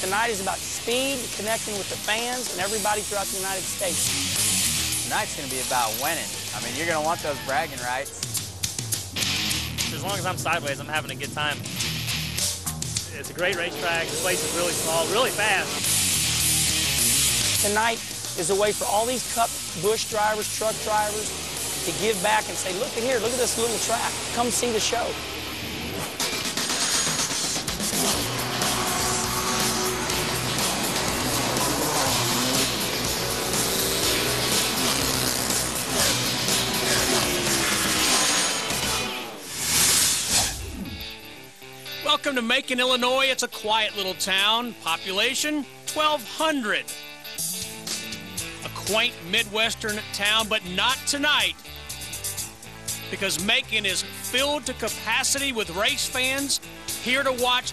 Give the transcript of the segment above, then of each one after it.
Tonight is about speed, connecting with the fans and everybody throughout the United States. Tonight's going to be about winning. I mean, you're going to want those bragging rights. As long as I'm sideways, I'm having a good time. It's a great racetrack. The place is really small, really fast. Tonight is a way for all these Cup Busch drivers, truck drivers, to give back and say, look at here, look at this little track. Come see the show. Welcome to Macon, Illinois. It's a quiet little town. Population, 1,200. A quaint Midwestern town, but not tonight, because Macon is filled to capacity with race fans here to watch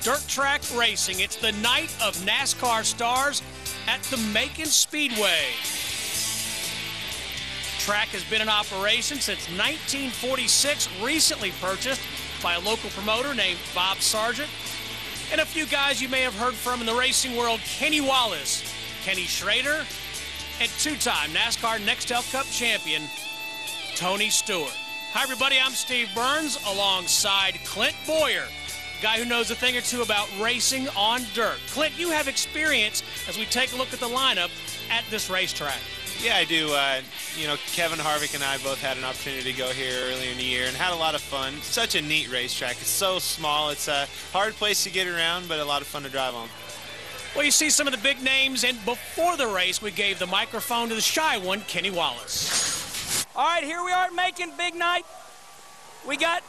dirt track racing. It's the night of NASCAR stars at the Macon Speedway. Track has been in operation since 1946, recently purchased by a local promoter named Bob Sargent, and a few guys you may have heard from in the racing world: Kenny Wallace, Kenny Schrader, and two-time NASCAR Nextel Cup champion Tony Stewart. Hi everybody, I'm Steve Burns alongside Clint Boyer, guy who knows a thing or two about racing on dirt. Clint, you have experience as we take a look at the lineup at this racetrack. Yeah, I do. You know, Kevin Harvick and I both had an opportunity to go here earlier in the year and had a lot of fun. Such a neat racetrack. It's so small. It's a hard place to get around, but a lot of fun to drive on. Well, you see some of the big names, and before the race, we gave the microphone to the shy one, Kenny Wallace. All right, here we are at Macon, big night. We got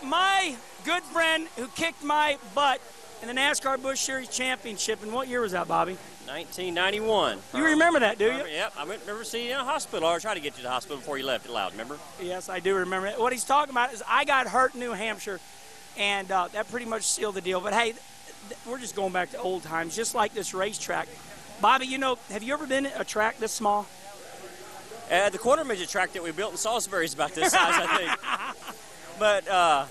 my good friend who kicked my butt in the NASCAR Busch Series Championship. And what year was that, Bobby? 1991. You remember that, do you? Yep, I remember seeing you in a hospital, or tried to get you to the hospital before you left it loud, remember? Yes, I do remember it. What he's talking about is I got hurt in New Hampshire, and that pretty much sealed the deal. But hey, we're just going back to old times, just like this racetrack. Bobby, you know, have you ever been at a track this small? The quarter midget track that we built in Salisbury is about this size, I think. But,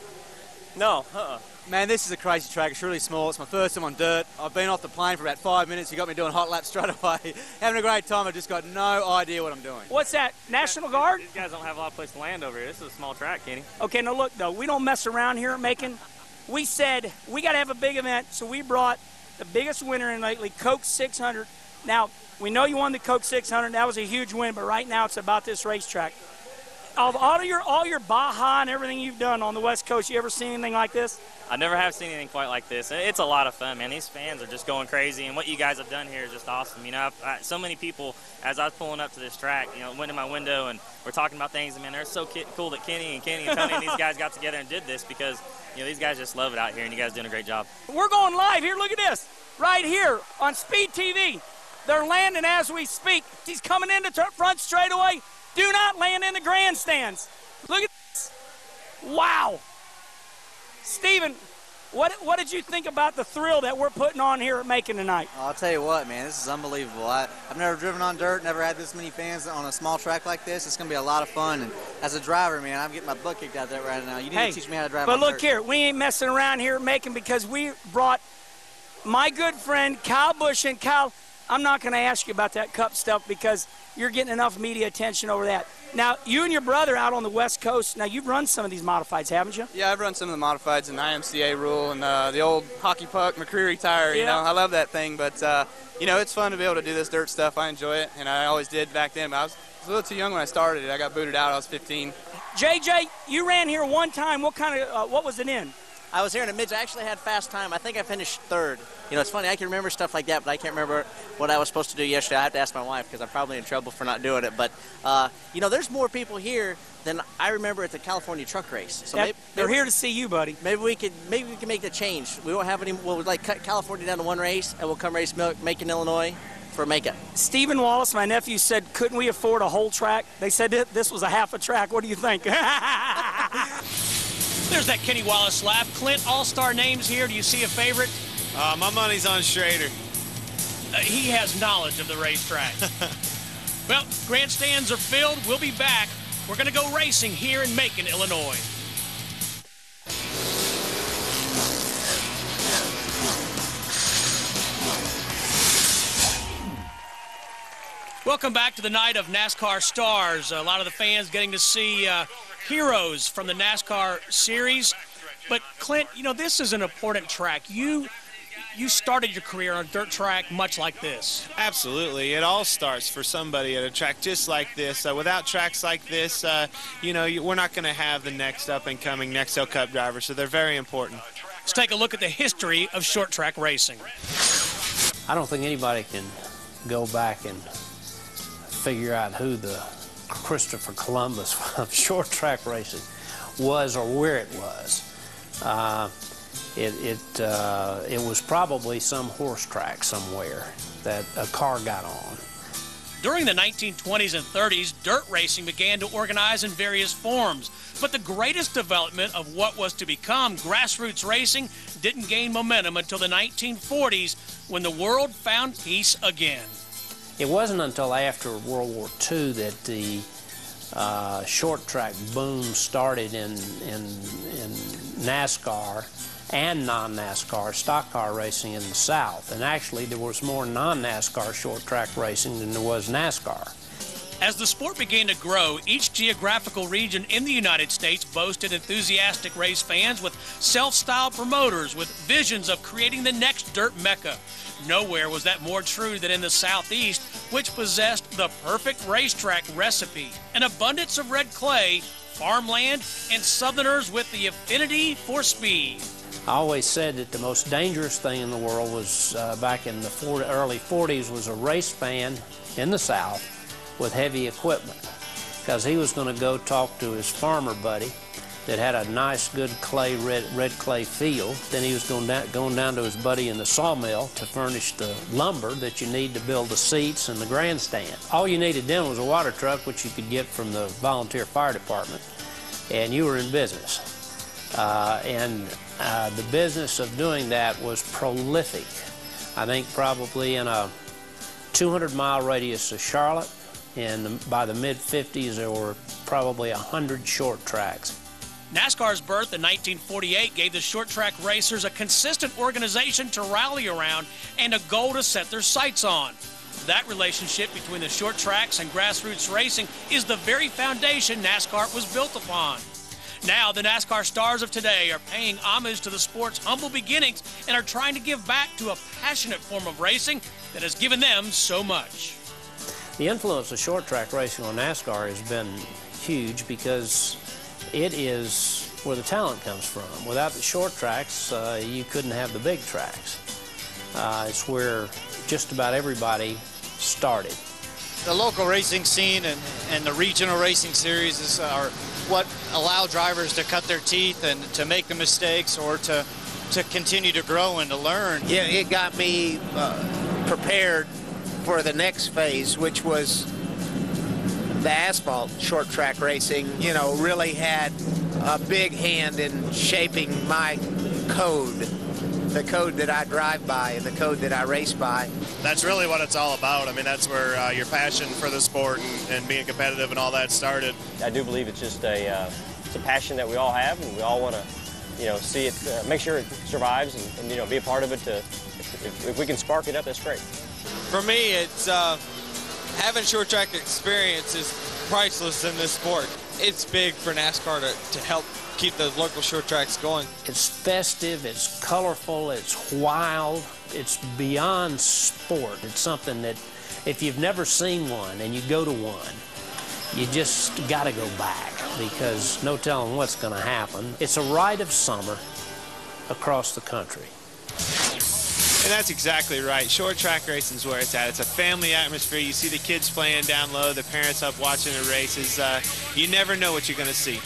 no, Man, this is a crazy track. It's really small. It's my first time on dirt. I've been off the plane for about 5 minutes. You got me doing hot laps straight away. Having a great time. I've just got no idea what I'm doing. What's that, National Guard? These guys don't have a lot of place to land over here. This is a small track, Kenny. Okay, now look, though, we don't mess around here at Macon. We said we got to have a big event, so we brought the biggest winner in lately, Coke 600. Now, we know you won the Coke 600. That was a huge win, but right now it's about this racetrack. Of all your Baja and everything you've done on the West Coast, you ever seen anything like this? I never have seen anything quite like this. It's a lot of fun, man. These fans are just going crazy, and what you guys have done here is just awesome. You know, so many people, as I was pulling up to this track, you know, went in my window and we're talking about things, and man, they're so cool that Kenny and Tony and these guys got together and did this, because, you know, these guys just love it out here, and you guys are doing a great job. We're going live here. Look at this. Right here on Speed TV. They're landing as we speak. He's coming into front straightaway. Do not land in the grandstands. Look at this. Wow. Steven, what did you think about the thrill that we're putting on here at Macon tonight? I'll tell you what, man, this is unbelievable. I've never driven on dirt, never had this many fans on a small track like this. It's going to be a lot of fun. And as a driver, man, I'm getting my butt kicked out there right now. You need to teach me how to drive on dirt. But look here, we ain't messing around here at Macon, because we brought my good friend Kyle Busch. And Kyle, I'm not going to ask you about that Cup stuff because you're getting enough media attention over that. Now, you and your brother out on the West Coast, now you've run some of these modifieds, haven't you? Yeah, I've run some of the modifieds in the IMCA rule and the old hockey puck McCreary tire. Yeah. You know, I love that thing, but you know, it's fun to be able to do this dirt stuff. I enjoy it, and I always did back then. But I was a little too young when I started it. I got booted out. I was 15. JJ, you ran here one time. What kind of what was it in? I was here in the mids. I actually had fast time. I think I finished third. You know, it's funny. I can remember stuff like that, but I can't remember what I was supposed to do yesterday. I have to ask my wife because I'm probably in trouble for not doing it. But, you know, there's more people here than I remember at the California truck race. So they're here to see you, buddy. Maybe we can make the change. We won't have any. We'll like cut California down to one race, and we'll come race Macon, Illinois, for Macon. Stephen Wallace, my nephew, said, couldn't we afford a whole track? They said this was a half a track. What do you think? There's that Kenny Wallace laugh. Clint, all-star names here. Do you see a favorite? My money's on Schrader. He has knowledge of the racetrack. Well, grandstands are filled. We'll be back. We're going to go racing here in Macon, Illinois. Welcome back to the night of NASCAR Stars. A lot of the fans getting to see heroes from the NASCAR series. But Clint, you know, this is an important track. You started your career on a dirt track much like this. Absolutely. It all starts for somebody at a track just like this. Without tracks like this, you know, we're not going to have the next up-and-coming Nextel Cup driver, so they're very important. Let's take a look at the history of short track racing. I don't think anybody can go back and figure out who the Christopher Columbus of short track racing was or where it was. It was probably some horse track somewhere that a car got on. During the 1920s and 30s, dirt racing began to organize in various forms. But the greatest development of what was to become grassroots racing didn't gain momentum until the 1940s, when the world found peace again. It wasn't until after World War II that the short track boom started in NASCAR and non-NASCAR stock car racing in the South. And actually, there was more non-NASCAR short track racing than there was NASCAR. As the sport began to grow, each geographical region in the United States boasted enthusiastic race fans with self-styled promoters with visions of creating the next dirt mecca. Nowhere was that more true than in the Southeast, which possessed the perfect racetrack recipe: an abundance of red clay, farmland, and Southerners with the affinity for speed. I always said that the most dangerous thing in the world was, back in the early 40s, was a race fan in the South with heavy equipment, because he was going to go talk to his farmer buddy that had a nice, good clay, red clay field. Then he was going down to his buddy in the sawmill to furnish the lumber that you need to build the seats and the grandstand. All you needed then was a water truck, which you could get from the volunteer fire department, and you were in business. The business of doing that was prolific. I think probably in a 200-mile radius of Charlotte, and by the mid-50s there were probably 100 short tracks. NASCAR's birth in 1948 gave the short track racers a consistent organization to rally around and a goal to set their sights on. That relationship between the short tracks and grassroots racing is the very foundation NASCAR was built upon. Now, the NASCAR stars of today are paying homage to the sport's humble beginnings and are trying to give back to a passionate form of racing that has given them so much. The influence of short track racing on NASCAR has been huge because it is where the talent comes from. Without the short tracks, you couldn't have the big tracks. It's where just about everybody started. The local racing scene and the regional racing series are what allow drivers to cut their teeth and to make the mistakes or to continue to grow and to learn. Yeah, it got me prepared for the next phase, which was the asphalt short track racing. You know, really had a big hand in shaping my code, the code that I drive by and the code that I race by. That's really what it's all about. I mean, that's where your passion for the sport and being competitive and all that started. I do believe it's just it's a passion that we all have, and we all want to, you know, see it, make sure it survives, and you know, be a part of it. If we can spark it up, that's great. For me, it's having short track experience is priceless in this sport. It's big for NASCAR to help keep those local short tracks going. It's festive, it's colorful, it's wild, it's beyond sport. It's something that if you've never seen one and you go to one, you just got to go back because no telling what's going to happen. It's a rite of summer across the country. And that's exactly right. Short track racing is where it's at. It's a family atmosphere. You see the kids playing down low, the parents up watching the races. You never know what you're going to see.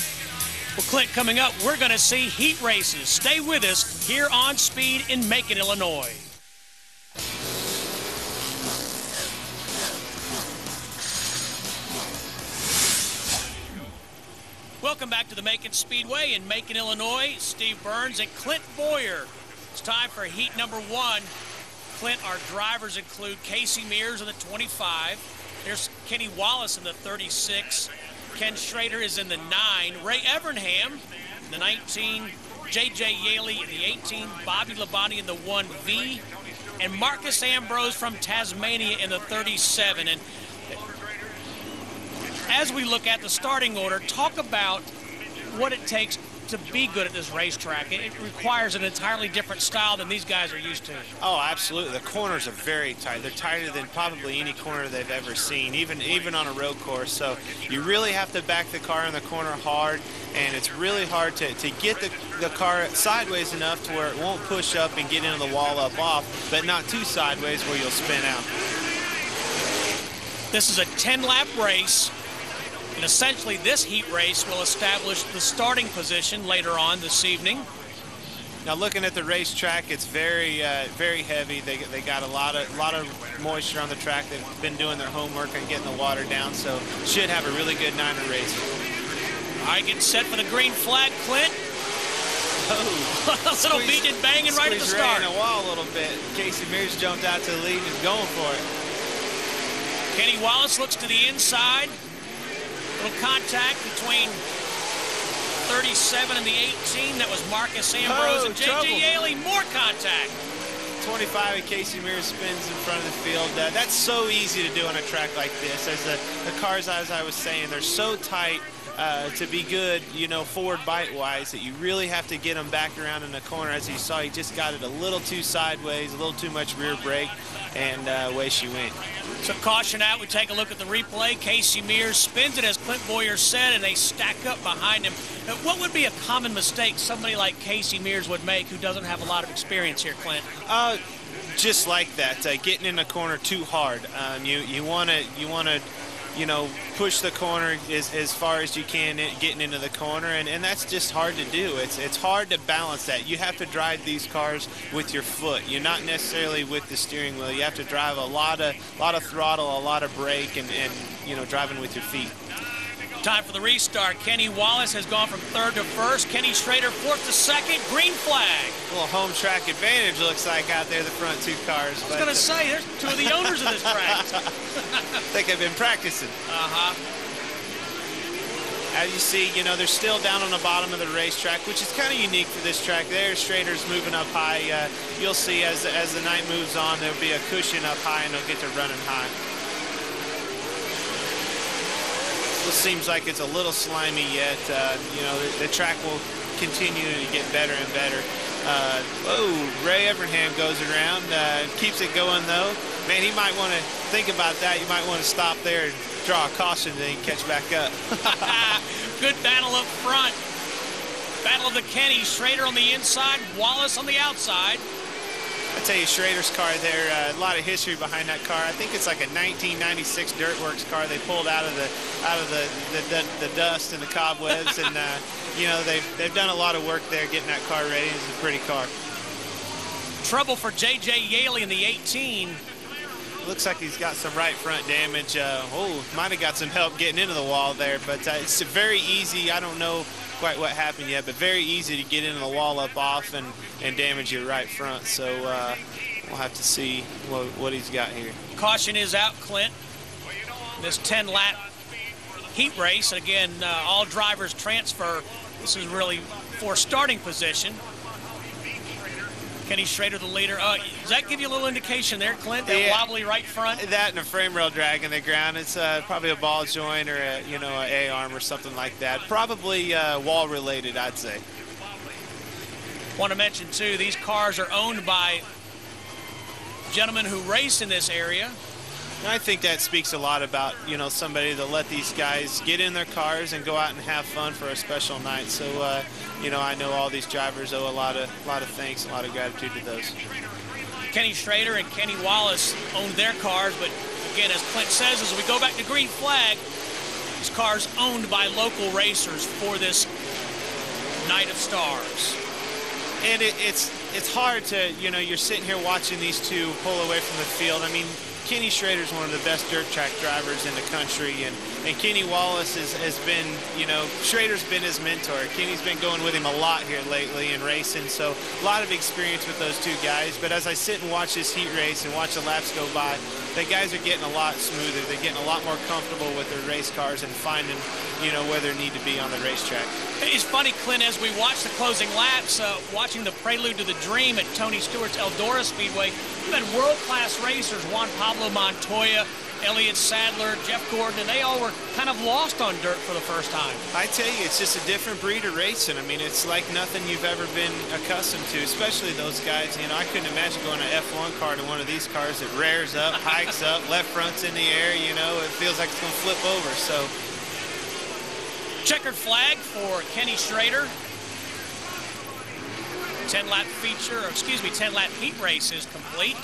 Well, Clint, coming up, we're going to see heat races. Stay with us here on Speed in Macon, Illinois. Welcome back to the Macon Speedway in Macon, Illinois. Steve Burns and Clint Boyer. It's time for heat number 1. Clint, our drivers include Casey Mears in the 25. There's Kenny Wallace in the 36. Ken Schrader is in the 9. Ray Evernham in the 19. J.J. Yaley in the 18. Bobby Labonte in the 1V. And Marcus Ambrose from Tasmania in the 37. And as we look at the starting order, talk about what it takes to be good at this racetrack. It requires an entirely different style than these guys are used to. Oh, absolutely. The corners are very tight. They're tighter than probably any corner they've ever seen, even on a road course. So you really have to back the car in the corner hard, and it's really hard to get the car sideways enough to where it won't push up and get into the wall up off, but not too sideways where you'll spin out. This is a 10-lap race. And essentially, this heat race will establish the starting position later on this evening. Now, looking at the racetrack, it's very heavy. They got a lot of moisture on the track. They've been doing their homework and getting the water down, so should have a really good night of racing. All right, getting set for the green flag, Clint. Oh, a little beating and banging right at the start. Ray in the wall a little bit. Casey Mears jumped out to the lead and is going for it. Kenny Wallace looks to the inside. Little contact between 37 and the 18. That was Marcus Ambrose and J.J. Yaley. More contact. 25 and Casey Mears spins in front of the field. That's so easy to do on a track like this. As the cars, as I was saying, they're so tight to be good, you know, forward bite-wise, that you really have to get them back around in the corner. As you saw, he just got it a little too sideways, a little too much rear brake, and away she went. So caution out. We take a look at the replay. Casey Mears spins it, as Clint Boyer said, and they stack up behind him. Now, what would be a common mistake somebody like Casey Mears would make who doesn't have a lot of experience here, Clint? Just like that, getting in the corner too hard. You want to, you know, push the corner as far as you can, getting into the corner, and that's just hard to do. It's hard to balance that. You have to drive these cars with your foot. You're not necessarily with the steering wheel. You have to drive a lot of throttle, a lot of brake, and you know, driving with your feet. Time for the restart. Kenny Wallace has gone from third to first. Kenny Schrader fourth to second. Green flag. A little home track advantage looks like out there, the front two cars. I was going to say, there's two of the owners of this track. I think they've been practicing. Uh-huh. As you see, you know, they're still down on the bottom of the racetrack, which is kind of unique for this track. There, Schrader's moving up high. You'll see as the night moves on, there'll be a cushion up high, and they'll get to running high. It seems like it's a little slimy yet. You know, the track will continue to get better and better. Ray Evernham goes around, keeps it going though. Man, he might want to think about that. You might want to stop there and draw a caution, then catch back up. Good battle up front. Battle of the Kenny. Schrader on the inside, Wallace on the outside. I tell you, Schrader's car there, a lot of history behind that car. I think it's like a 1996 Dirtworks car they pulled out of the dust and the cobwebs, and you know, they've done a lot of work there getting that car ready. It's a pretty car. Trouble for J.J. Yaley in the 18. Looks like he's got some right front damage. Might have got some help getting into the wall there, but it's very easy. I don't know quite what happened yet, but very easy to get into the wall up off and damage your right front. So we'll have to see what he's got here. Caution is out, Clint. This 10-lap heat race. And again, all drivers transfer. This is really for starting position. Kenny Schrader, the leader. Does that give you a little indication there, Clint? That wobbly right front? That and a frame rail drag in the ground. It's probably a ball joint or a A-arm or something like that. Probably wall related, I'd say. Want to mention too, these cars are owned by gentlemen who race in this area. I think that speaks a lot about, you know, somebody to let these guys get in their cars and go out and have fun for a special night. So, you know, I know all these drivers owe a lot of thanks, a lot of gratitude to those. Kenny Schrader and Kenny Wallace own their cars, but again, as Clint says, as we go back to green flag, these cars owned by local racers for this Night of Stars. And it's hard to, you know, you're sitting here watching these two pull away from the field. I mean, Kenny Schrader's one of the best dirt track drivers in the country, and Kenny Wallace has been, you know, Schrader's been his mentor. Kenny's been going with him a lot here lately in racing, so a lot of experience with those two guys. But as I sit and watch this heat race and watch the laps go by, the guys are getting a lot smoother. They're getting a lot more comfortable with their race cars and finding you know, where they need to be on the racetrack. It's funny, Clint, as we watch the closing laps, watching the prelude to the dream at Tony Stewart's Eldora Speedway, you had world-class racers, Juan Pablo Montoya, Elliott Sadler, Jeff Gordon, and they all were kind of lost on dirt for the first time. I tell you, it's just a different breed of racing. I mean, it's like nothing you've ever been accustomed to, especially those guys. You know, I couldn't imagine going an F1 car to one of these cars that rears up, hikes up, left front's in the air, you know, it feels like it's going to flip over, so. Checkered flag for Kenny Schrader. 10-lap feature, or excuse me, 10-lap heat race is complete.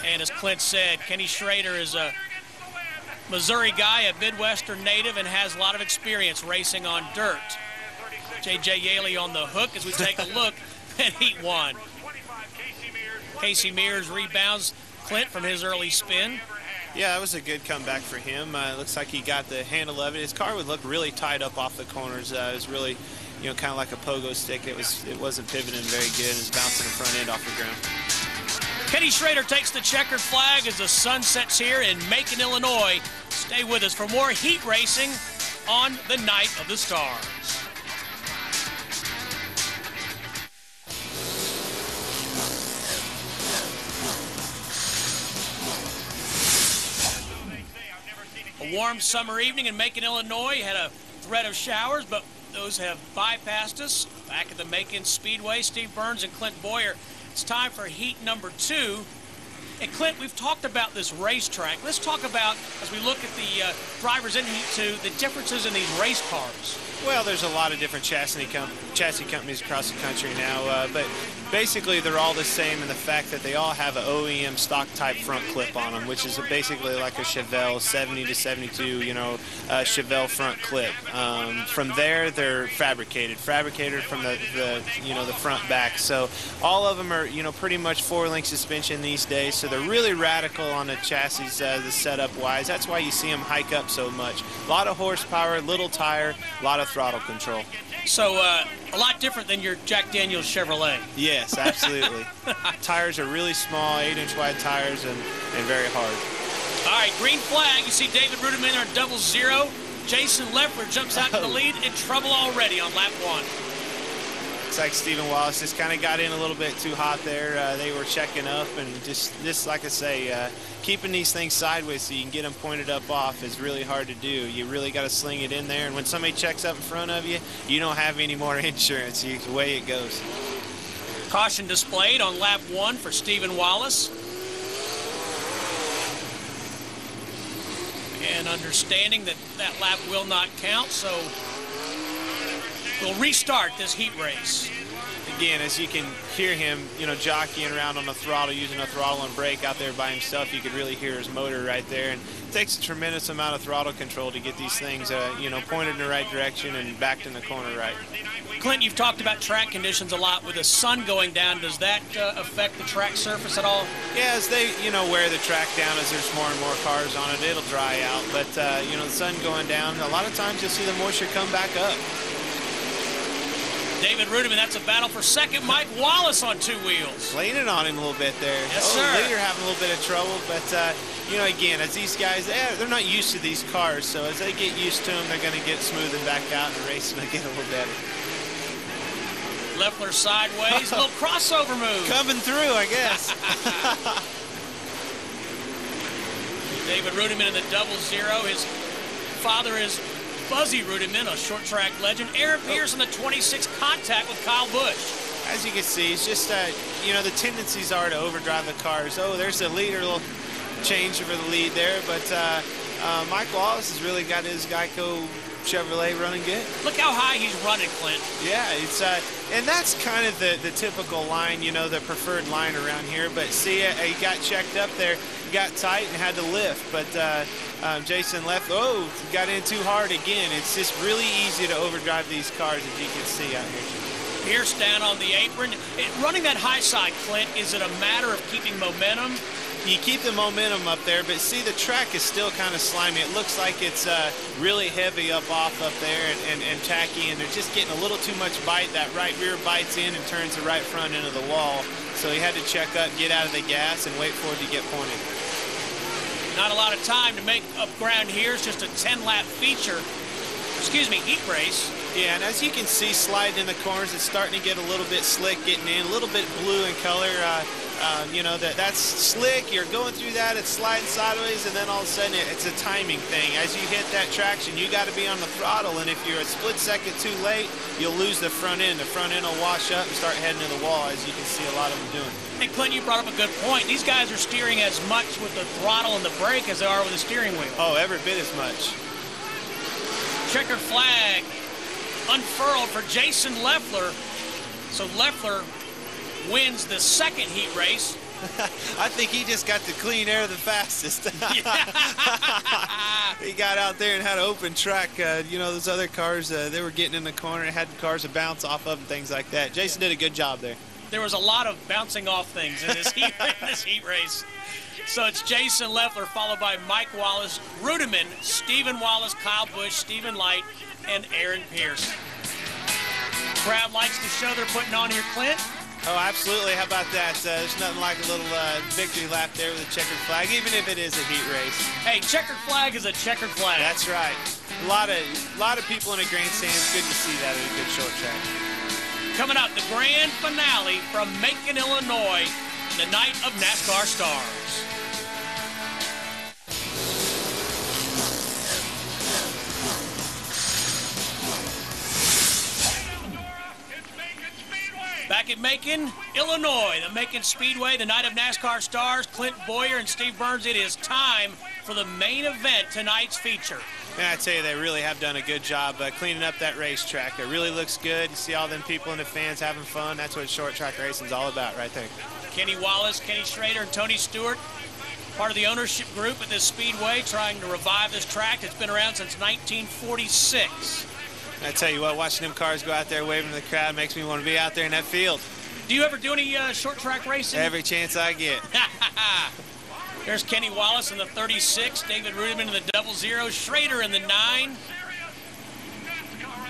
And as Clint said, Kenny Schrader is a Missouri guy, a Midwestern native, and has a lot of experience racing on dirt. J.J. Yaley on the hook as we take a look at Heat 1. Casey Mears rebounds Clint from his early spin. Yeah, that was a good comeback for him. Looks like he got the handle of it. His car would look really tied up off the corners. It was really, you know, kind of like a pogo stick. It wasn't pivoting very good. It was bouncing the front end off the ground. Kenny Schrader takes the checkered flag as the sun sets here in Macon, Illinois. Stay with us for more heat racing on the Night of the Stars. A warm summer evening in Macon, Illinois. Had a threat of showers, but those have bypassed us. Back at the Macon Speedway, Steve Burns and Clint Boyer. It's time for heat number 2. And Clint, we've talked about this racetrack. Let's talk about, as we look at the drivers in heat 2, the differences in these race cars. Well, there's a lot of different chassis companies across the country now, but basically they're all the same in the fact that they all have an OEM stock type front clip on them, which is basically like a Chevelle 70 to 72, you know, Chevelle front clip. From there, they're fabricated from the you know, the front back. So all of them are, you know, pretty much 4-link suspension these days. So they're really radical on the chassis, the setup wise. That's why you see them hike up so much. A lot of horsepower, little tire, a lot of throttle control. So a lot different than your Jack Daniels Chevrolet. Yes, absolutely. Tires are really small, 8-inch wide tires, and very hard. All right, green flag. You see David Rudiman on 00. Jason Leffler jumps out to the lead, in trouble already on lap 1. Looks like Stephen Wallace just kind of got in a little bit too hot there. They were checking up, and just like I say, keeping these things sideways so you can get them pointed up off is really hard to do. You really got to sling it in there, and when somebody checks up in front of you, you don't have any more insurance. It's the way it goes. Caution displayed on lap 1 for Stephen Wallace. And understanding that that lap will not count, so we'll restart this heat race. Again, as you can hear him, you know, jockeying around on the throttle, using a throttle and brake out there by himself, you could really hear his motor right there. And it takes a tremendous amount of throttle control to get these things, you know, pointed in the right direction and backed in the corner right. Clint, you've talked about track conditions a lot. With the sun going down, does that affect the track surface at all? Yeah, as they, you know, wear the track down, as there's more and more cars on it, it'll dry out. But, you know, the sun going down, a lot of times you'll see the moisture come back up. David Rudiman, that's a battle for second. Mike Wallace on 2 wheels. Leaning on him a little bit there. Yes, sir. The leader having a little bit of trouble, but, you know, again, as these guys, they're not used to these cars, so as they get used to them, they're going to get smoothing back out and the racing will get a little better. Leffler sideways, a little crossover move. Coming through, I guess. David Rudiman in the 00. His father is Buzzy Rudiman, a short track legend. Aaron Pierce in the 26 contact with Kyle Busch. As you can see, it's just, you know, the tendencies are to overdrive the cars. Oh, there's the leader, a little change for the lead there, but Mike Wallace has really got his Geico Chevrolet running good. Look how high he's running, Clint. Yeah, it's and that's kind of the typical line, you know, the preferred line around here. But see, he got checked up there, he got tight and had to lift. But Jason left. Oh, got in too hard again. It's just really easy to overdrive these cars, as you can see out here. Pierce down on the apron. Running that high side, Clint, is it a matter of keeping momentum? You keep the momentum up there, but see, the track is still kind of slimy. It looks like it's really heavy up there and tacky, and they're just getting a little too much bite. That right rear bites in and turns the right front into the wall. So he had to check up, get out of the gas, and wait for it to get pointed. Not a lot of time to make up ground here. It's just a 10-lap feature. Excuse me, heat race. Yeah, and as you can see, sliding in the corners, it's starting to get a little bit slick getting in, a little bit blue in color. You know, that's slick. You're going through that, it's sliding sideways, and then all of a sudden it's a timing thing. As you hit that traction, you got to be on the throttle, and if you're a split second too late, you'll lose the front end. The front end will wash up and start heading to the wall, as you can see a lot of them doing. Hey, Clint, you brought up a good point. These guys are steering as much with the throttle and the brake as they are with the steering wheel. Oh, every bit as much. Checkered flag unfurled for Jason Leffler. So Leffler wins the second heat race. I think he just got the clean air the fastest. He got out there and had an open track. You know, those other cars, they were getting in the corner and had cars to bounce off of and things like that. Jason did a good job there. There was a lot of bouncing off things in this heat race. So it's Jason Leffler, followed by Mike Wallace, Rudiman, Stephen Wallace, Kyle Busch, Stephen Light, and Aaron Pierce. Crowd likes the show they're putting on here, Clint. Oh, absolutely. How about that? There's nothing like a little victory lap there with a checkered flag, even if it is a heat race. Hey, checkered flag is a checkered flag. That's right. A lot of people in the grandstand. It's good to see that at a good short track. Coming up, the grand finale from Macon, Illinois, the night of NASCAR Stars. Back at Macon, Illinois, the Macon Speedway, the night of NASCAR Stars, Clint Boyer and Steve Burns. It is time for the main event, tonight's feature. And I tell you, they really have done a good job cleaning up that racetrack. It really looks good. You see all them people and the fans having fun. That's what short track racing is all about right there. Kenny Wallace, Kenny Schrader, and Tony Stewart, part of the ownership group at this Speedway, trying to revive this track. It's been around since 1946. I tell you what, watching them cars go out there waving to the crowd makes me want to be out there in that field. Do you ever do any short track racing? Every chance I get. There's Kenny Wallace in the 36, David Rudiman in the 00, Schrader in the 9.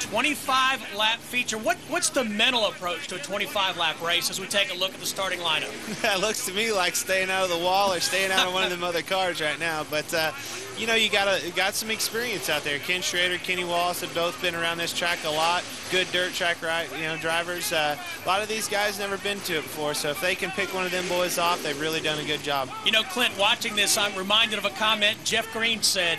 25-lap feature. What's the mental approach to a 25-lap race as we take a look at the starting lineup? That looks to me like staying out of the wall or staying out of one of them other cars right now. But you know, you got some experience out there. Ken Schrader, Kenny Wallace have both been around this track a lot. Good dirt track drivers. A lot of these guys never been to it before, so if they can pick one of them boys off, they've really done a good job. You know, Clint, watching this, I'm reminded of a comment Jeff Green said.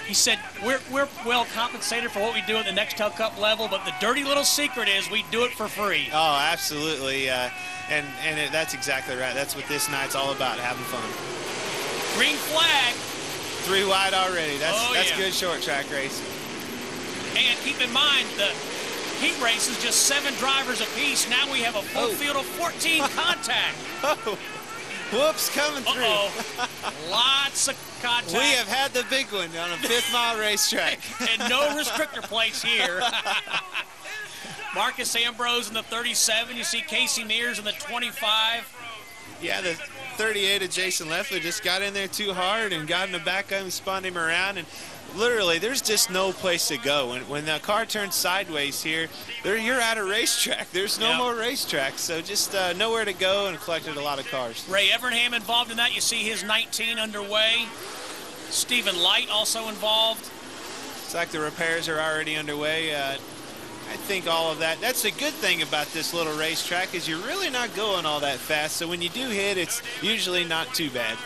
He said, we're well compensated for what we do at the Nextel Cup level, but the dirty little secret is we do it for free. Oh, absolutely. That's exactly right. That's what this night's all about, having fun. Green flag. 3 wide already. That's yeah. Good short track racing. And keep in mind, the heat race is just 7 drivers apiece. Now we have a full field of 14 contact. Oh. Whoops, coming through. Lots of contact. We have had the big one on a 5th-mile racetrack. And no restrictor plates here. Marcus Ambrose in the 37. You see Casey Mears in the 25. Yeah, the 38 of Jason Leffler just got in there too hard and got in the back of him and spun him around. And literally, there's just no place to go. When the car turns sideways here, you're at a racetrack. There's no more racetrack, so just nowhere to go, and collected a lot of cars. Ray Evernham involved in that. You see his 19 underway. Stephen Light also involved. It's like the repairs are already underway. I think all of that. That's the good thing about this little racetrack is you're really not going all that fast. So when you do hit, it's usually not too bad.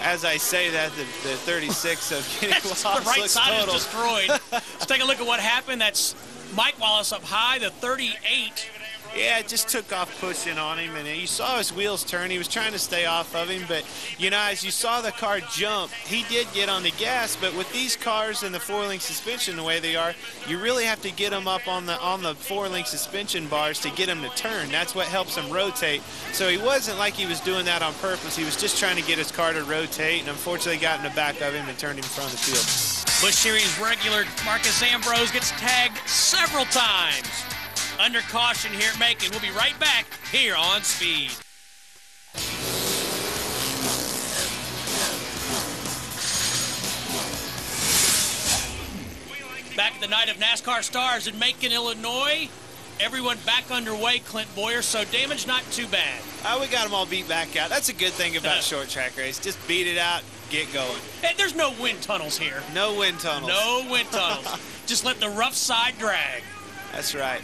As I say that, the 36 of Kenny Wallace the right looks side total. is destroyed. Let's take a look at what happened. That's Mike Wallace up high, the 38. Yeah, it just took off pushing on him, and you saw his wheels turn. He was trying to stay off of him, but, you know, as you saw the car jump, he did get on the gas, but with these cars and the 4-link suspension the way they are, you really have to get them up on the 4-link suspension bars to get them to turn. That's what helps them rotate. So he wasn't like he was doing that on purpose. He was just trying to get his car to rotate, and unfortunately got in the back of him and turned him in front of the field. Busch Series regular Marcus Ambrose gets tagged several times. Under caution here at Macon. We'll be right back here on Speed. Back at the night of NASCAR Stars in Macon, Illinois. Everyone back underway, Clint Boyer, so damage not too bad. We got them all beat back out. That's a good thing about short track race. Just beat it out, get going. Hey, there's no wind tunnels here. No wind tunnels. No wind tunnels. Just let the rough side drag. That's right.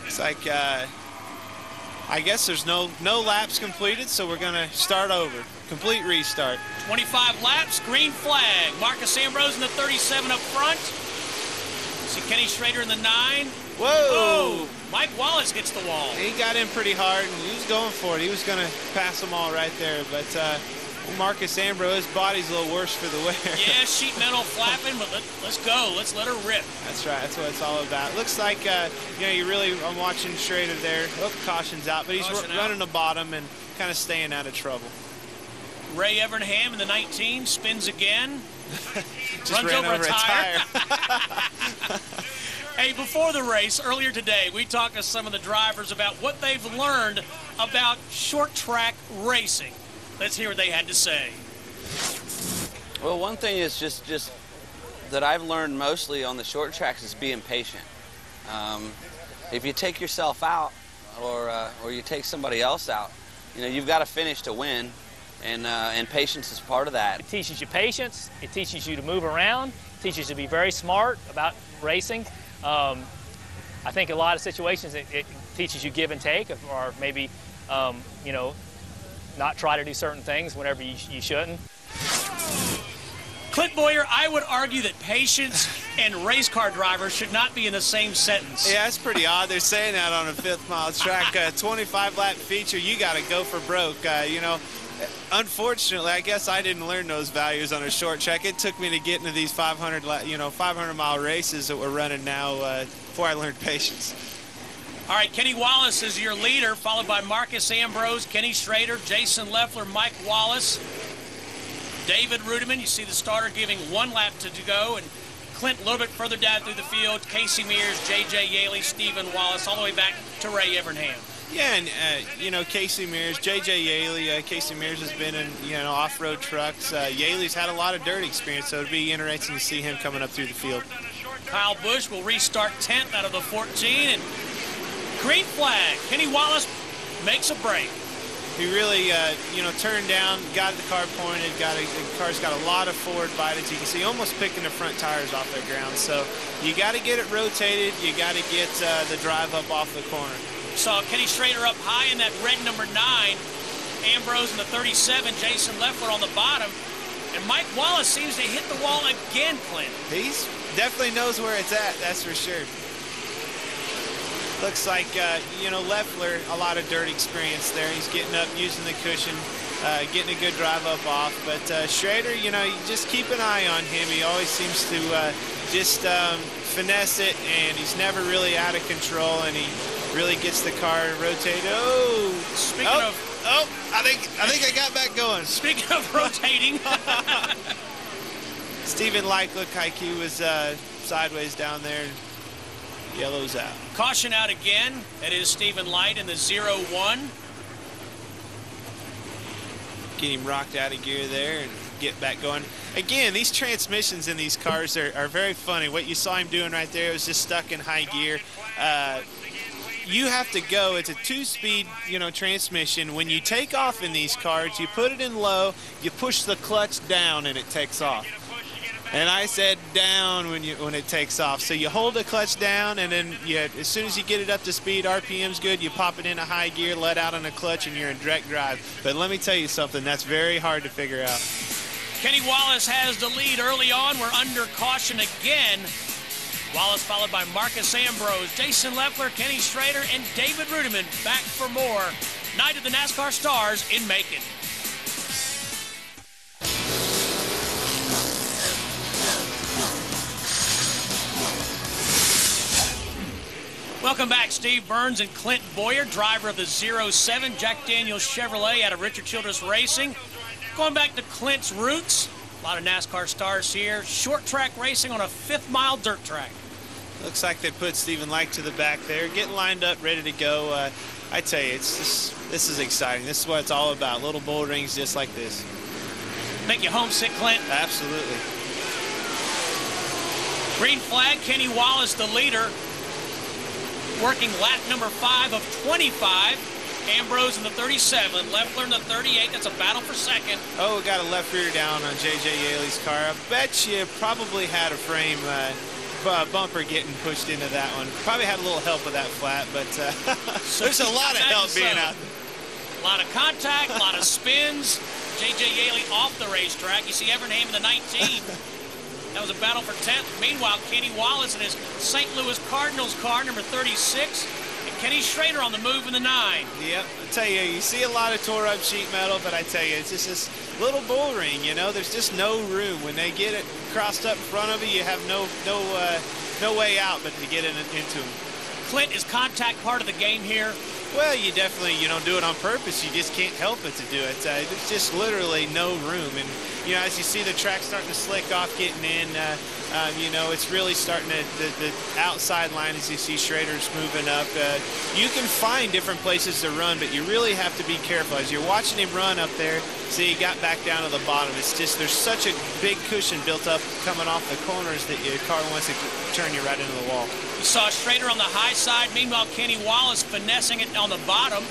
It's like, I guess there's no laps completed, so we're going to start over. Complete restart. 25 laps, green flag. Marcus Ambrose in the 37 up front. See Kenny Schrader in the 9. Whoa! Oh, Mike Wallace hits the wall. He got in pretty hard, and he was going for it. He was going to pass them all right there, but Marcus Ambrose, his body's a little worse for the wear. Yeah, sheet metal flapping, but let's go. Let's let her rip. That's right. That's what it's all about. Looks like, I'm watching Schrader there. Oh, caution's out, but he's running the bottom and kind of staying out of trouble. Ray Evernham in the 19 spins again. Just runs ran over a tire. Hey, before the race, earlier today, we talked to some of the drivers about what they've learned about short track racing. Let's hear what they had to say. Well, one thing is just that I've learned mostly on the short tracks is being patient. If you take yourself out or you take somebody else out, you've got to finish to win, and patience is part of that. It teaches you patience. It teaches you to move around. It teaches you to be very smart about racing. I think a lot of situations it teaches you give and take, or maybe not try to do certain things whenever you shouldn't. Clint Boyer, I would argue that patience and race car drivers should not be in the same sentence. Yeah, that's pretty odd. They're saying that on a 5th mile track. 25-lap feature, you got to go for broke. Unfortunately, I guess I didn't learn those values on a short track. It took me to get into these 500-mile races that we're running now before I learned patience. All right, Kenny Wallace is your leader, followed by Marcus Ambrose, Kenny Schrader, Jason Leffler, Mike Wallace, David Rudiman. You see the starter giving 1 lap to go, and Clint a little bit further down through the field. Casey Mears, J.J. Yaley, Stephen Wallace, all the way back to Ray Evernham. Yeah, and Casey Mears, J.J. Yaley, Casey Mears has been in, off-road trucks. Yaley's had a lot of dirt experience, so it'll be interesting to see him coming up through the field. Kyle Busch will restart 10th out of the 14, and green flag. Kenny Wallace makes a break. He really, turned down, got the car pointed, the car's got a lot of forward bite, as you can see, almost picking the front tires off the ground. So you got to get it rotated. You got to get the drive up off the corner. Saw Kenny Schrader up high in that red number 9. Ambrose in the 37, Jason Leffler on the bottom. And Mike Wallace seems to hit the wall again, Clint. He definitely knows where it's at, that's for sure. Looks like, Leffler, a lot of dirt experience there. He's getting up, using the cushion, getting a good drive up off. But Schrader, you just keep an eye on him. He always seems to just finesse it, and he's never really out of control, and he really gets the car rotated. I think I got back going. Speaking of rotating. Stephen Light looked like he was sideways down there. Yellow's out. Caution out again. That is Stephen Light in the 0-1. Get him rocked out of gear there and get back going. Again, these transmissions in these cars are very funny. What you saw him doing right there was just stuck in high gear. You have to go. It's a 2-speed, transmission. When you take off in these cars, you put it in low, you push the clutch down, and it takes off. And I said down when it takes off. So you hold the clutch down, and then as soon as you get it up to speed, RPM's good, you pop it into high gear, let out on the clutch, and you're in direct drive. But let me tell you something, that's very hard to figure out. Kenny Wallace has the lead early on. We're under caution again. Wallace followed by Marcus Ambrose, Jason Leffler, Kenny Schrader, and David Rudiman back for more Night of the NASCAR Stars in Macon. Welcome back, Steve Burns and Clint Boyer, driver of the 07 Jack Daniels Chevrolet out of Richard Childress Racing. Going back to Clint's roots, a lot of NASCAR stars here. Short track racing on a 5th-mile dirt track. Looks like they put Stephen Light to the back there, getting lined up, ready to go. I tell you, this is exciting. This is what it's all about. Little bull rings just like this. Make you homesick, Clint? Absolutely. Green flag, Kenny Wallace, the leader. working lap number 5 of 25. Ambrose in the 37, Leffler in the 38. That's a battle for second. Oh, got a left rear down on J.J. Yaley's car. I bet you probably had a frame bumper getting pushed into that one. Probably had a little help with that flat, but there's a lot of help being out there. A lot of contact, a lot of spins. J.J. Yaley off the racetrack. You see Evernham in the 19. That was a battle for 10th. Meanwhile, Kenny Wallace in his St. Louis Cardinals car, number 36. And Kenny Schrader on the move in the 9. Yep, I tell you, you see a lot of tore up sheet metal, but I tell you, it's just this little bull ring, you know, there's just no room. When they get it crossed up in front of you, you have no way out but to get into them. Clint, is contact part of the game here? Well, you definitely, you don't do it on purpose. You just can't help it to do it. There's just literally no room. And, you know, as you see the track starting to slick off getting in, you know, it's really starting to, the outside line as you see Schrader's moving up. You can find different places to run, but you really have to be careful. As you're watching him run up there, see, he got back down to the bottom. It's just, there's such a big cushion built up coming off the corners that your car wants to turn you right into the wall. You saw Schrader on the high side. Meanwhile, Kenny Wallace finessing it on the bottom.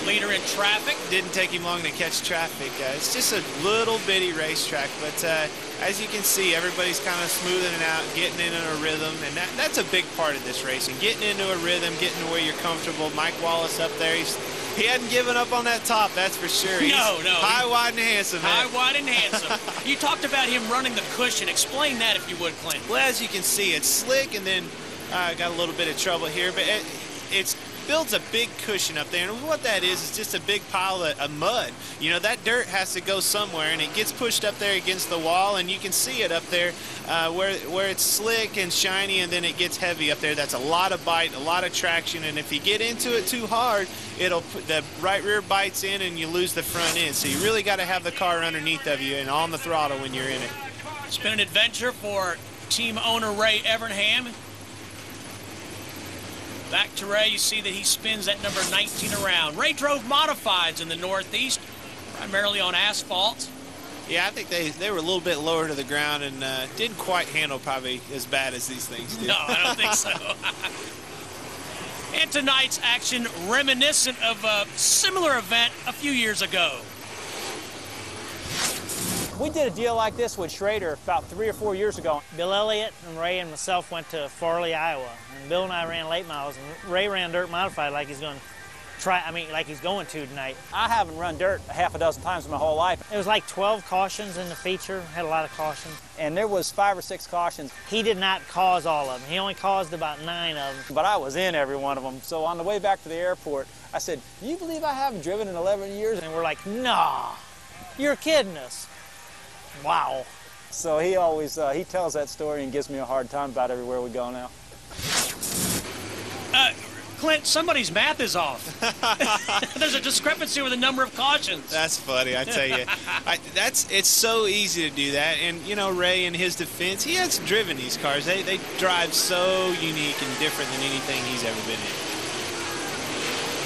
Leader in traffic. Didn't take him long to catch traffic. It's just a little bitty racetrack, but as you can see, everybody's kind of smoothing it out, getting into a rhythm, and that's a big part of this racing. Getting into a rhythm, getting to where you're comfortable. Mike Wallace up there, he hadn't given up on that top, that's for sure. He's high, wide, and handsome, man. High, wide, and handsome. You talked about him running the cushion. Explain that, if you would, Clint. Well, as you can see, it's slick, and then got a little bit of trouble here, but it's builds a big cushion up there, and what that is just a big pile of mud. You know, that dirt has to go somewhere, and it gets pushed up there against the wall, and you can see it up there where it's slick and shiny, and then it gets heavy up there. That's a lot of bite, a lot of traction, and if you get into it too hard, the right rear bites in and you lose the front end. So you really got to have the car underneath of you and on the throttle when you're in it. It's been an adventure for team owner Ray Evernham. Back to Ray, you see that he spins that number 19 around. Ray drove modifieds in the Northeast, primarily on asphalt. Yeah, I think they were a little bit lower to the ground and didn't quite handle probably as bad as these things did. No, I don't think so. And tonight's action reminiscent of a similar event a few years ago. We did a deal like this with Schrader about 3 or 4 years ago. Bill Elliott and Ray and myself went to Farley, Iowa, and Bill and I ran late models, and Ray ran dirt modified like he's going to try, like he's going to tonight. I haven't run dirt a half a dozen times in my whole life. It was like 12 cautions in the feature, had a lot of cautions. And there was 5 or 6 cautions. He did not cause all of them. He only caused about 9 of them. But I was in every one of them. So on the way back to the airport, I said, "Do you believe I haven't driven in 11 years? And we're like, nah, you're kidding us. Wow. So he always, he tells that story and gives me a hard time about everywhere we go now. Clint, somebody's math is off. There's a discrepancy with the number of cautions. That's funny, I tell you. It's so easy to do that. And, you know, Ray, in his defense, he has driven these cars. They drive so unique and different than anything he's ever been in.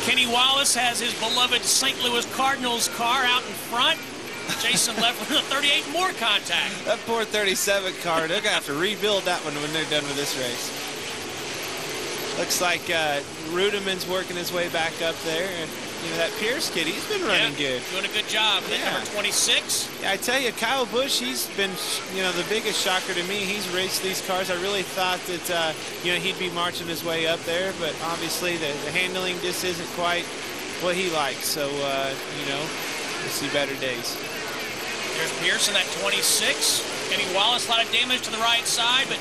Kenny Wallace has his beloved St. Louis Cardinals car out in front. Jason Leffler, 38, more contact. That poor 37 car, they're going to have to rebuild that one when they're done with this race. Looks like Rudimann's working his way back up there. And, you know, that Pierce kid, he's been running good. Doing a good job. Yeah. Number 26. Yeah, I tell you, Kyle Busch, he's been, you know, the biggest shocker to me. He's raced these cars. I really thought that, you know, he'd be marching his way up there. But obviously the handling just isn't quite what he likes. So, you know, we'll see better days. There's Pearson at 26. Kenny Wallace, a lot of damage to the right side, but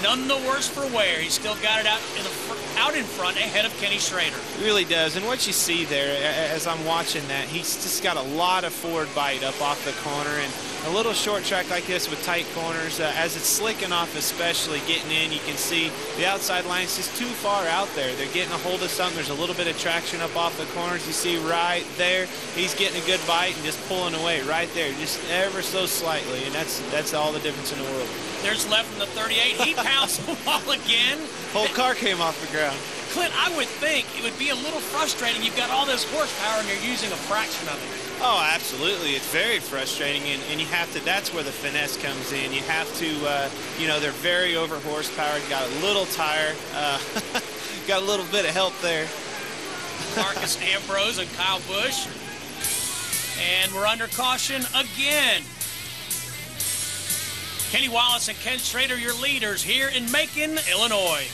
none the worse for wear. He's still got it out in front ahead of Kenny Schrader. He really does. And what you see there, as I'm watching that, he's just got a lot of forward bite up off the corner. And a little short track like this with tight corners, as it's slicking off especially, getting in, you can see the outside line's just too far out there. They're getting a hold of something. There's a little bit of traction up off the corners. You see right there, he's getting a good bite and just pulling away right there, just ever so slightly. And that's all the difference in the world. There's left from the 38. He pounced the wall again. Whole car came off the ground. Clint, I would think it would be a little frustrating. You've got all this horsepower and you're using a fraction of it. Oh, absolutely. It's very frustrating, and you have to, that's where the finesse comes in. You have to, you know, they're very over horsepowered, got a little tire, got a little bit of help there. Marcus Ambrose and Kyle Busch. And we're under caution again. Kenny Wallace and Ken Schrader, your leaders here in Macon, Illinois.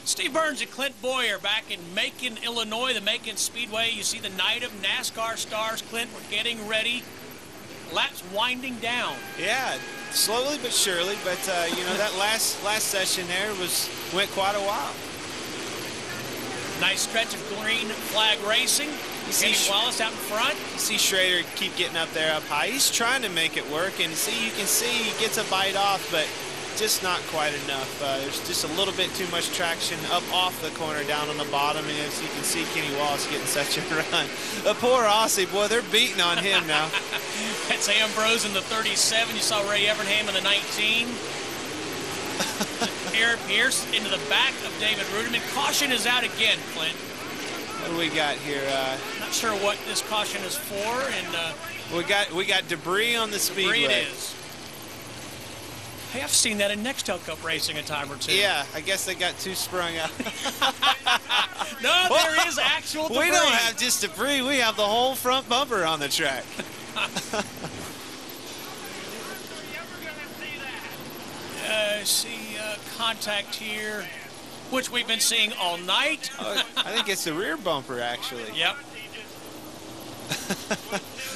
Steve Burns and Clint Boyer back in Macon, Illinois, the Macon Speedway. You see the night of NASCAR stars. Clint, we're getting ready. Laps winding down. Yeah, slowly but surely, but you know, that last session there went quite a while. Nice stretch of green flag racing. You see Wallace out in front. You see Schrader keep getting up there up high. He's trying to make it work, and you can see he gets a bite off, but just not quite enough. There's just a little bit too much traction up off the corner down on the bottom, and as you can see, Kenny Wallace getting such a run. The poor Aussie, boy, they're beating on him now. That's Ambrose in the 37. You saw Ray Evernham in the 19. Aaron Pierce into the back of David Ruderman. Caution is out again, Clint. What do we got here? Not sure what this caution is for, and we got debris on the Speedway. Debris it is. Hey, I've seen that in Nextel Cup racing a time or two. Yeah, I guess they got too sprung out. No, there is actual debris. We don't have just debris. We have the whole front bumper on the track. See contact here, which we've been seeing all night. I think it's the rear bumper, actually. Yep.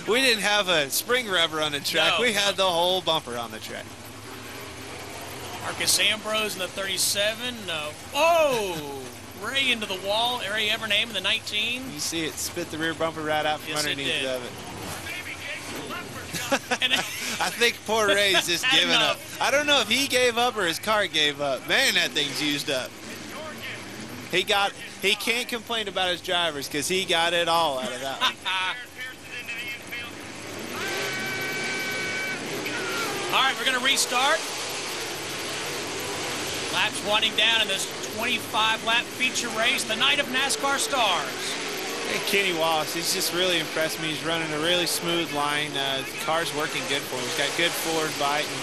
We didn't have a spring rubber on the track. No. We had the whole bumper on the track. Marcus Ambrose in the 37. Oh, Ray into the wall. Ray Evernham in the 19. You see it spit the rear bumper right out from underneath of it. I think poor Ray's just giving up. I don't know if he gave up or his car gave up. Man, that thing's used up. He can't complain about his drivers because he got it all out of that one. All right, we're going to restart. Laps winding down in this 25-lap feature race, the night of NASCAR stars. Hey, Kenny Wallace, he's just really impressed me. He's running a really smooth line. The car's working good for him. He's got good forward bite, and,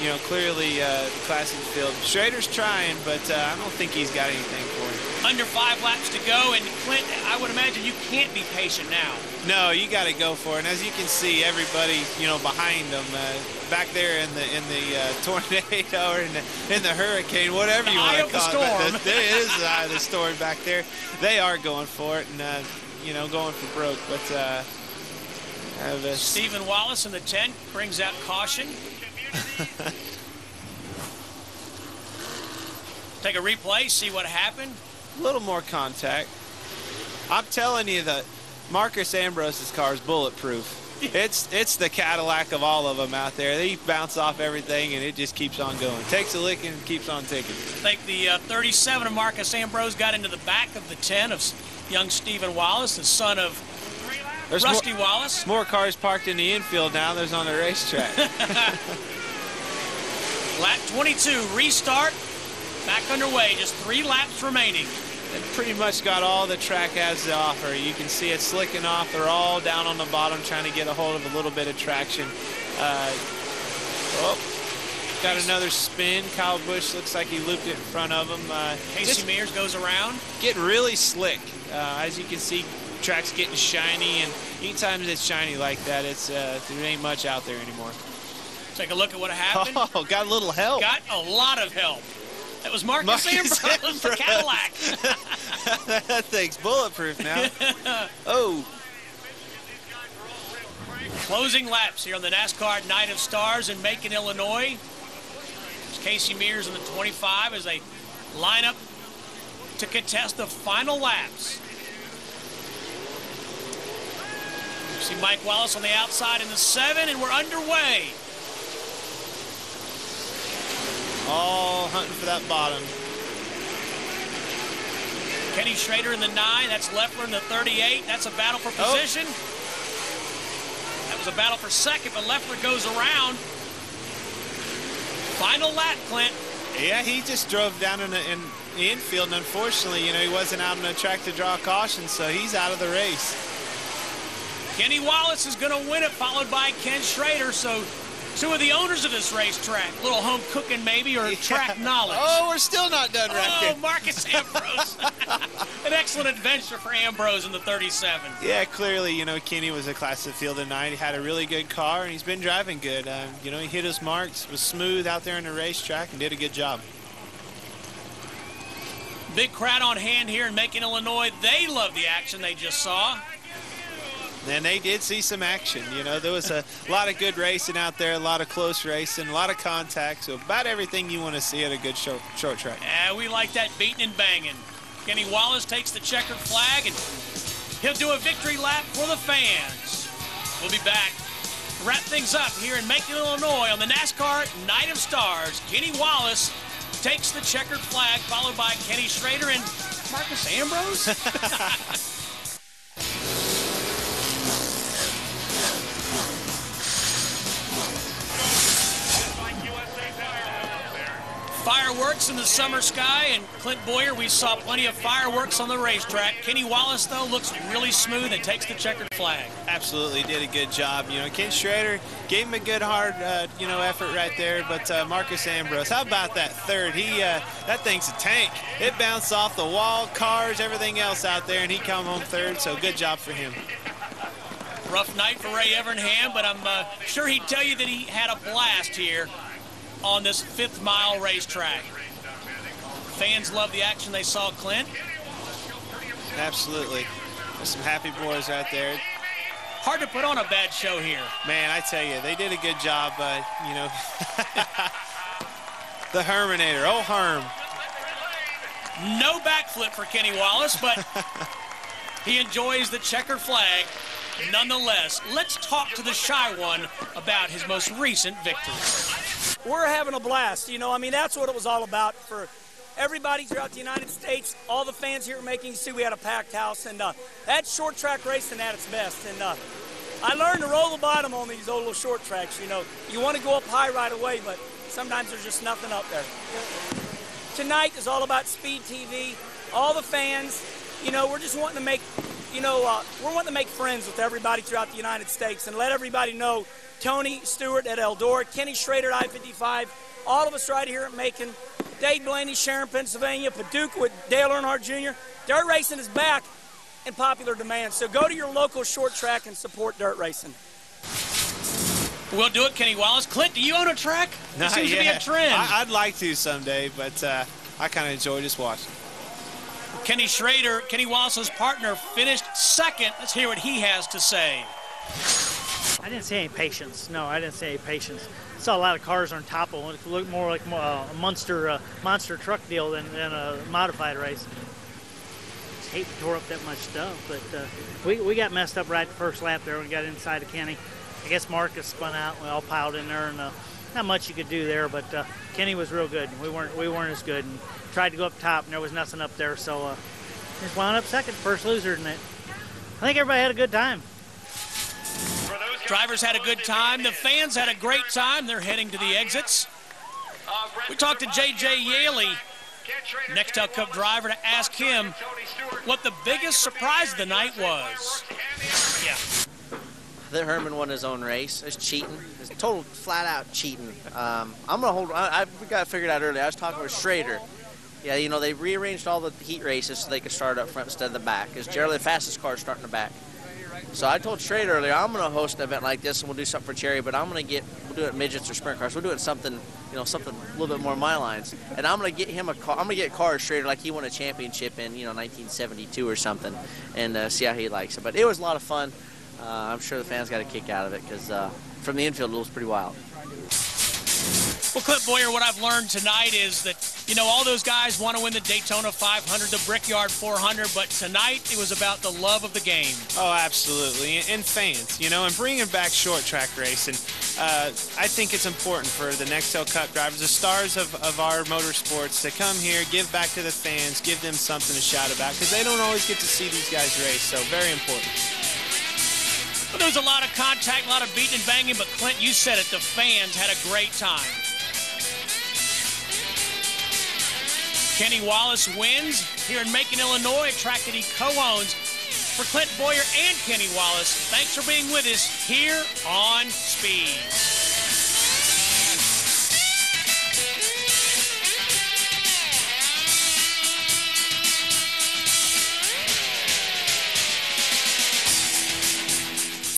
you know, clearly classic field. Schrader's trying, but I don't think he's got anything for him. Under 5 laps to go, and Clint, I would imagine you can't be patient now. No, you got to go for it. And as you can see, everybody, you know, behind them, back there in the tornado or in the hurricane, whatever you want to call it. There is the eye of the storm back there. They are going for it and you know, going for broke. But Stephen Wallace in the 10 brings out caution. Take a replay, see what happened. A little more contact. I'm telling you that Marcus Ambrose's car is bulletproof. It's the Cadillac of all of them out there. They bounce off everything, and it just keeps on going. Takes a lick and keeps on ticking. I think the 37 of Marcus Ambrose got into the back of the 10 of young Stephen Wallace, the son of Rusty Wallace. More cars parked in the infield now than there's on the racetrack. Lap 22, restart. Back underway, just 3 laps remaining. They've pretty much got all the track has to offer. You can see it slicking off. They're all down on the bottom trying to get a hold of a little bit of traction. Got another spin. Kyle Busch looks like he looped it in front of him. Casey Mears goes around. Getting really slick. As you can see, track's getting shiny, and anytime it's shiny like that, there ain't much out there anymore. Take a look at what happened. Oh, got a little help. Got a lot of help. That was Marcus Ambrose, the Cadillac. That thing's bulletproof now. Oh. Closing laps here on the NASCAR Night of Stars in Macon, Illinois. It's Casey Mears in the 25 as they line up to contest the final laps. You see Mike Wallace on the outside in the 7, and we're underway. All hunting for that bottom. Kenny Schrader in the 9. That's Leffler in the 38. That's a battle for position. That was a battle for second, but Leffler goes around. Final lap, Clint. Yeah, he just drove down in the infield, and unfortunately, you know, he wasn't out on the track to draw caution, so he's out of the race. Kenny Wallace is going to win it, followed by Ken Schrader. So two of the owners of this racetrack, a little home cooking maybe, or track knowledge. Oh, we're still not done wrecking. Oh, Marcus Ambrose. An excellent adventure for Ambrose in the 37. Yeah, clearly, you know, Kenny was a class of field tonight. He had a really good car, and he's been driving good. You know, he hit his marks, was smooth out there in the racetrack, and did a good job. Big crowd on hand here in Macon, Illinois. They love the action they just saw. And they did see some action. You know, there was a lot of good racing out there, a lot of close racing, a lot of contact. So about everything you want to see at a good short track. Yeah, we like that beating and banging. Kenny Wallace takes the checkered flag, and he'll do a victory lap for the fans. We'll be back to wrap things up here in Macon, Illinois on the NASCAR Night of Stars. Kenny Wallace takes the checkered flag, followed by Kenny Schrader and Marcus Ambrose. Fireworks in the summer sky, and Clint Boyer, we saw plenty of fireworks on the racetrack. Kenny Wallace, though, looks really smooth and takes the checkered flag. Absolutely did a good job. You know, Ken Schrader gave him a good, hard, you know, effort right there. But Marcus Ambrose, how about that third? That thing's a tank. It bounced off the wall, cars, everything else out there, and he come home third. So good job for him. Rough night for Ray Evernham, but I'm sure he'd tell you that he had a blast here on this 5th mile racetrack. Fans love the action they saw, Clint. Absolutely. There's some happy boys right there. Hard to put on a bad show here. Man, I tell you, they did a good job, you know. The Herminator, oh Herm. No backflip for Kenny Wallace, but he enjoys the checkered flag nonetheless. Let's talk to the shy one about his most recent victory. We're having a blast, you know. I mean, that's what it was all about for everybody throughout the United States. All the fans here at Macon, you see we had a packed house, and that's short track racing at its best. And I learned to roll the bottom on these old little short tracks, you know. You want to go up high right away, but sometimes there's just nothing up there. Tonight is all about Speed TV. All the fans, you know, we're just wanting to make, you know, we're wanting to make friends with everybody throughout the United States and let everybody know Tony Stewart at Eldora, Kenny Schrader at I-55, all of us right here at Macon, Dave Blaney, Sharon, Pennsylvania, Paducah with Dale Earnhardt Jr. Dirt racing is back in popular demand, so go to your local short track and support dirt racing. We'll do it, Kenny Wallace. Clint, do you own a track? It seems to be a trend. I'd like to someday, but I kind of enjoy just watching. Kenny Schrader, Kenny Wallace's partner, finished second. Let's hear what he has to say. I didn't see any patience. No, I didn't see any patience. I saw a lot of cars on top of it. It looked more like a monster truck deal than a modified race. Just hate to tore up that much stuff, but we got messed up right the first lap there when we got inside of Kenny. I guess Marcus spun out. We all piled in there, and not much you could do there. But Kenny was real good. We weren't as good, and tried to go up top, and there was nothing up there. So just wound up second, first loser tonight. I think everybody had a good time. Drivers had a good time. The fans had a great time. They're heading to the exits. We talked to J.J. Yaley, Nextel Cup driver, to ask him what the biggest surprise of the night was. Yeah. That Herman won his own race. It's cheating. It's total flat-out cheating. I'm going to hold on. We got it figured out earlier. I was talking with Schrader. Yeah, you know, they rearranged all the heat races so they could start up front instead of the back. Because generally the fastest car is starting in the back. So I told Schrader earlier, I'm going to host an event like this, and we'll do something for charity, but we'll do it midgets or sprint cars. We're doing something, you know, something a little bit more my lines. And I'm going to get him a car. I'm going to get cars Schrader like he won a championship in, you know, 1972 or something, and see how he likes it. But it was a lot of fun. I'm sure the fans got a kick out of it because from the infield it was pretty wild. Well, Clint Boyer, what I've learned tonight is that, you know, all those guys want to win the Daytona 500, the Brickyard 400, but tonight it was about the love of the game. Oh, absolutely, and fans, you know, and bringing back short track racing. I think it's important for the Nextel Cup drivers, the stars of our motorsports, to come here, give back to the fans, give them something to shout about, because they don't always get to see these guys race, so very important. Well, there was a lot of contact, a lot of beating and banging, but Clint, you said it, the fans had a great time. Kenny Wallace wins here in Macon, Illinois, a track that he co-owns. For Clint Boyer and Kenny Wallace, thanks for being with us here on Speed.